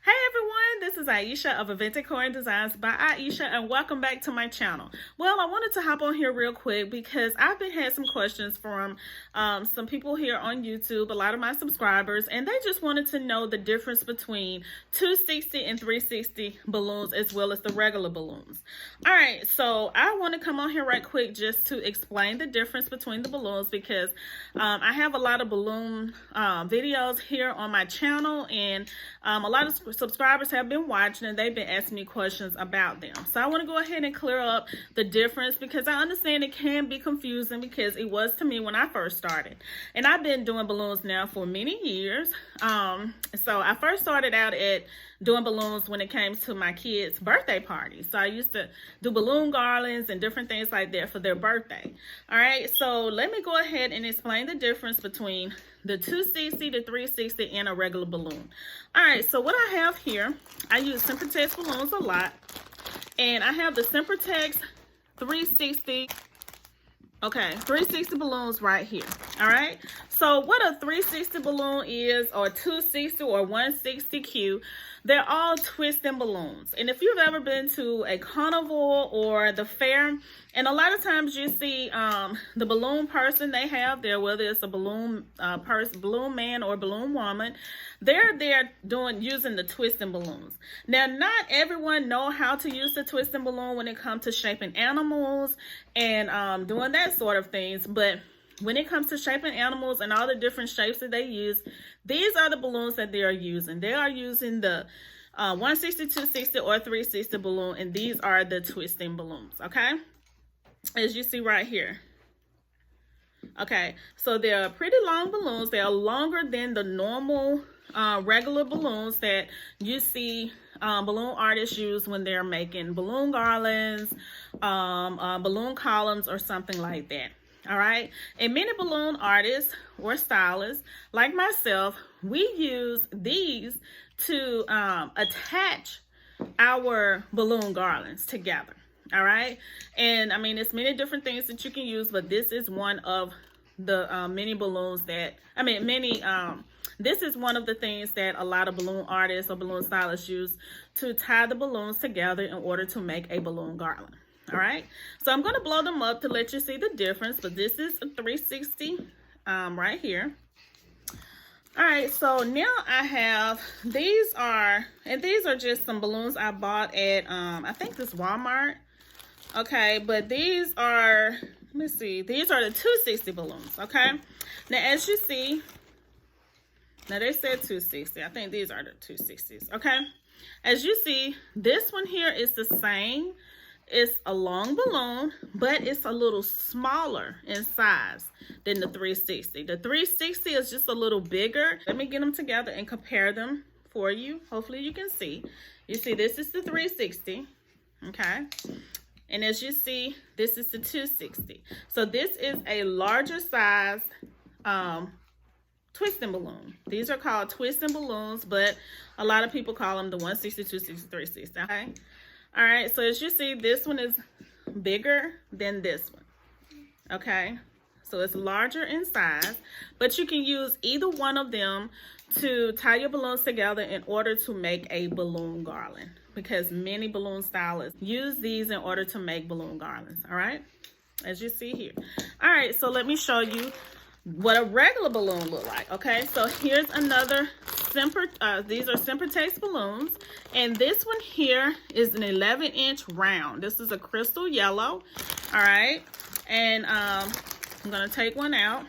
Hey everyone, this is Ieasha of Decor and Designs by Ieasha, and welcome back to my channel. Well, I wanted to hop on here real quick because I've been had some questions from some people here on YouTube, a lot of my subscribers, and they just wanted to know the difference between 260 and 360 balloons as well as the regular balloons. All right, so I want to come on here right quick just to explain the difference between the balloons because I have a lot of balloon videos here on my channel, and a lot of subscribers have been watching and they've been asking me questions about them. So I want to go ahead and clear up the difference because I understand it can be confusing because it was to me when I first started. And I've been doing balloons now for many years. So I first started out at doing balloons when it came to my kids' birthday parties. So I used to do balloon garlands and different things like that for their birthday. All right, so let me go ahead and explain the difference between the 260, the 360, and a regular balloon. All right, so what I have here, I use sempertex balloons a lot, and I have the sempertex 360. Okay, 360 balloons right here. All right, so what a 360 balloon is, or 260 or 160Q, they're all twisting balloons. And if you've ever been to a carnival or the fair, and a lot of times you see the balloon person they have there, whether it's a balloon balloon man or balloon woman, they're there using the twisting balloons. Now, not everyone know how to use the twisting balloon when it comes to shaping animals and doing that sort of things, but when it comes to shaping animals and all the different shapes that they use, these are the balloons that they are using. They are using the 160, 260, or 360 balloon, and these are the twisting balloons, okay? As you see right here. Okay, so they're pretty long balloons. They are longer than the normal regular balloons that you see balloon artists use when they're making balloon garlands, balloon columns, or something like that. All right, and many balloon artists or stylists like myself, we use these to attach our balloon garlands together. All right, and I mean, it's many different things that you can use, but this is one of the many balloons that, this is one of the things that a lot of balloon artists or balloon stylists use to tie the balloons together in order to make a balloon garland. All right, so I'm going to blow them up to let you see the difference, but this is a 360 right here. All right, so now I have, these are just some balloons I bought at, I think this Walmart. Okay, but these are, let me see, these are the 260 balloons, okay? Now, as you see, now they said 260. I think these are the 260s, okay? As you see, this one here is the same. It's a long balloon, but it's a little smaller in size than the 360. The 360 is just a little bigger. Let me get them together and compare them for you. Hopefully you can see. You see, this is the 360, okay? And as you see, this is the 260. So this is a larger size twisting balloon. These are called twisting balloons, but a lot of people call them the 160, 260, 360, okay? All right, so as you see, this one is bigger than this one, okay? So it's larger in size, but you can use either one of them to tie your balloons together in order to make a balloon garland, because many balloon stylists use these in order to make balloon garlands, all right? As you see here. All right, so let me show you what a regular balloon look like, okay? So here's another these are sempertex balloons, and this one here is an 11-inch round. This is a crystal yellow, all right? And I'm gonna take one out.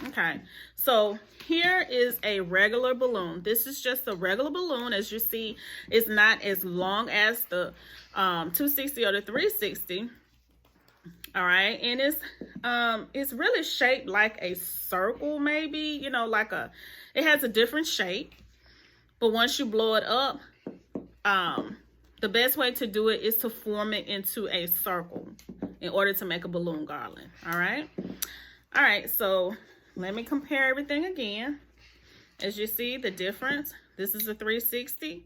Okay, so here is a regular balloon. This is just a regular balloon. As you see, it's not as long as the 260 or the 360. All right, and it's really shaped like a circle, maybe, you know, like it has a different shape. But once you blow it up, the best way to do it is to form it into a circle in order to make a balloon garland. All right. All right, so let me compare everything again. As you see the difference, this is a 360.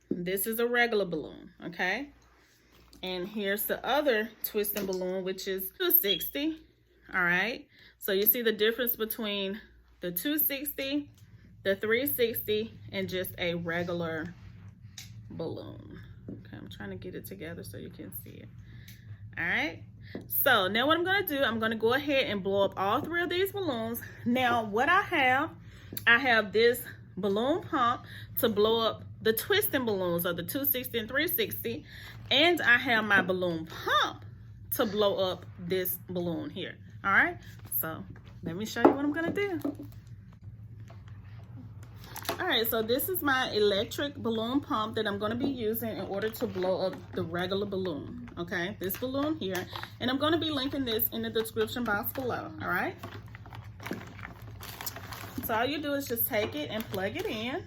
This is a regular balloon, okay? And here's the other twisting balloon, which is 260. All right, so you see the difference between the 260 the 360, and just a regular balloon. Okay, I'm trying to get it together so you can see it. All right, so now what I'm going to do, I'm going to go ahead and blow up all 3 of these balloons. Now what I have this balloon pump to blow up the twisting balloons of the 260 and 360, and I have my balloon pump to blow up this balloon here. All right, so let me show you what I'm going to do. All right, so this is my electric balloon pump that I'm going to be using in order to blow up the regular balloon. Okay, this balloon here, and I'm going to be linking this in the description box below. All right, so all you do is just take it and plug it in.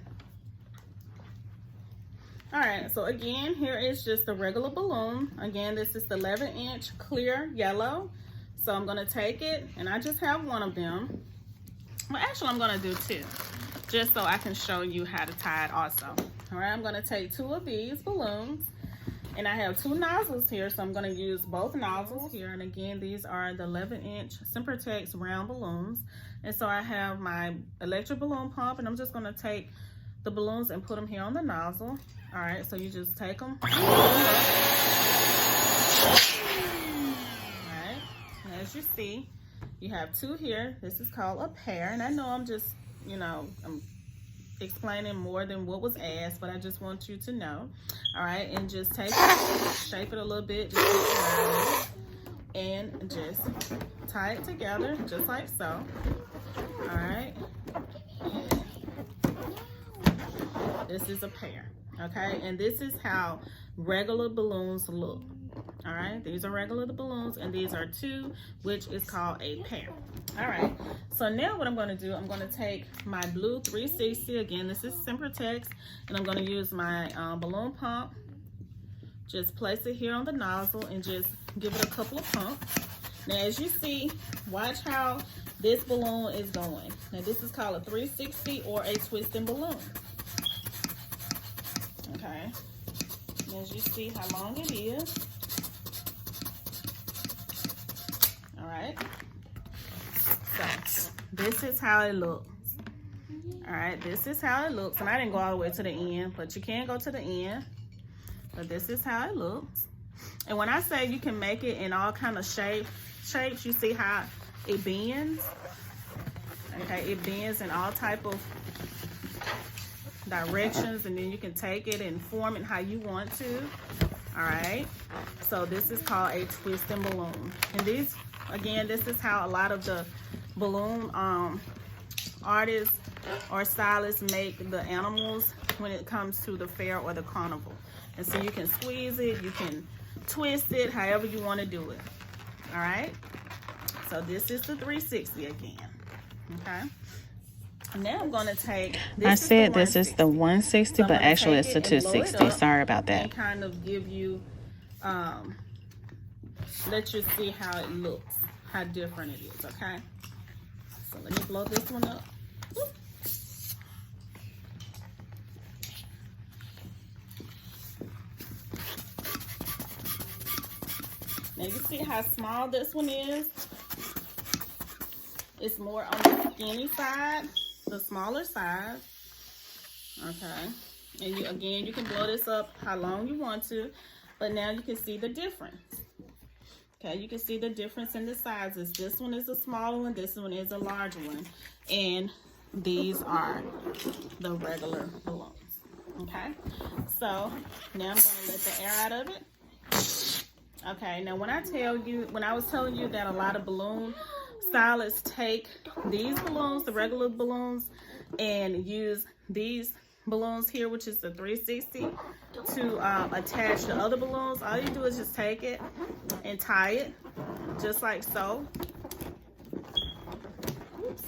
All right, so again, here is just the regular balloon. Again, this is the 11-inch clear yellow. So I'm going to take it, and I just have one of them. Well, actually, I'm going to do 2, just so I can show you how to tie it also. All right, I'm going to take 2 of these balloons, and I have 2 nozzles here, so I'm going to use both nozzles here. And again, these are the 11-inch sempertex round balloons. And so I have my electric balloon pump, and I'm just going to take the balloons and put them here on the nozzle. All right, so you just take them. All right, as you see, you have 2 here. This is called a pair, and I know I'm just, I'm explaining more than what was asked, but I just want you to know. All right, and just take it, shape it a little bit, just and just tie it together, just like so. All right, and this is a pair. Okay, and this is how regular balloons look. All right, these are regular balloons, and these are 2, which is called a pair. All right, so now what I'm going to do, I'm going to take my blue 360. Again, this is sempertex, and I'm going to use my balloon pump. Just place it here on the nozzle and just give it a couple of pumps. Now, as you see, watch how this balloon is going. Now, this is called a 360 or a twisting balloon. Okay, and as you see how long it is. All right, so this is how it looks. All right, this is how it looks, and I didn't go all the way to the end, but you can go to the end. But this is how it looks. And when I say you can make it in all kind of shapes, you see how it bends. Okay, it bends in all type of directions, and then you can take it and form it how you want to. All right, so this is called a twisting balloon. And these, again, this is how a lot of the balloon artists or stylists make the animals when it comes to the fair or the carnival. And so you can squeeze it, you can twist it, however you want to do it. All right, so this is the 360 again. Okay, now I'm going to take this. I said this is the 160, so but actually it's the 260. Sorry about that. And kind of give you, let you see how it looks, how different it is. Okay, so let me blow this one up. Whoop. Now you see how small this one is. It's more on the skinny side, the smaller size. Okay, and you can blow this up how long you want to, but now you can see the difference. Okay, you can see the difference in the sizes. This one is a smaller one, this one is a larger one, and these are the regular balloons. Okay, so now I'm going to let the air out of it. Okay, now when I was telling you that a lot of balloon stylists take these balloons, the regular balloons, and use these balloons here, which is the 360, to attach the other balloons, all you do is just take it and tie it, just like so. Oops.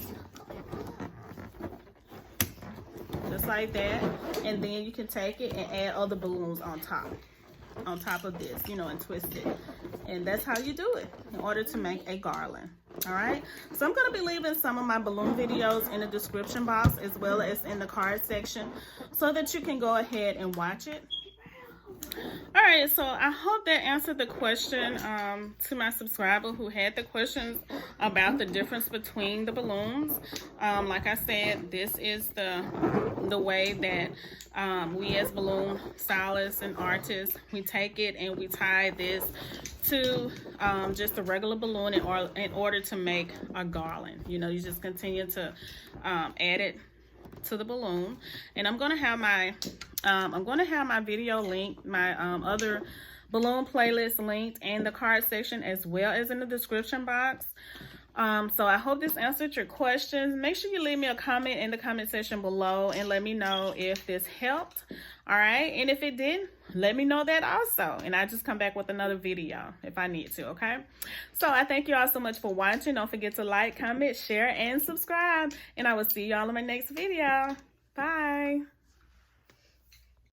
Just like that, and then you can take it and add other balloons on top of this, and twist it. And that's how you do it in order to make a garland. All right, so I'm going to be leaving some of my balloon videos in the description box as well as in the card section so that you can go ahead and watch it. All right, so I hope that answered the question to my subscriber who had the questions about the difference between the balloons. Like I said, this is the way that we as balloon stylists and artists, we take it and we tie this to just a regular balloon in order to make a garland. You know, you just continue to add it to the balloon. And I'm gonna have my video link, my other balloon playlist linked in the card section as well as in the description box. So I hope this answered your questions. Make sure you leave me a comment in the comment section below and let me know if this helped. All right, and if it did, let me know that also, and I just come back with another video if I need to. Okay, so I thank you all so much for watching. Don't forget to like, comment, share, and subscribe, and I will see y'all in my next video. Bye.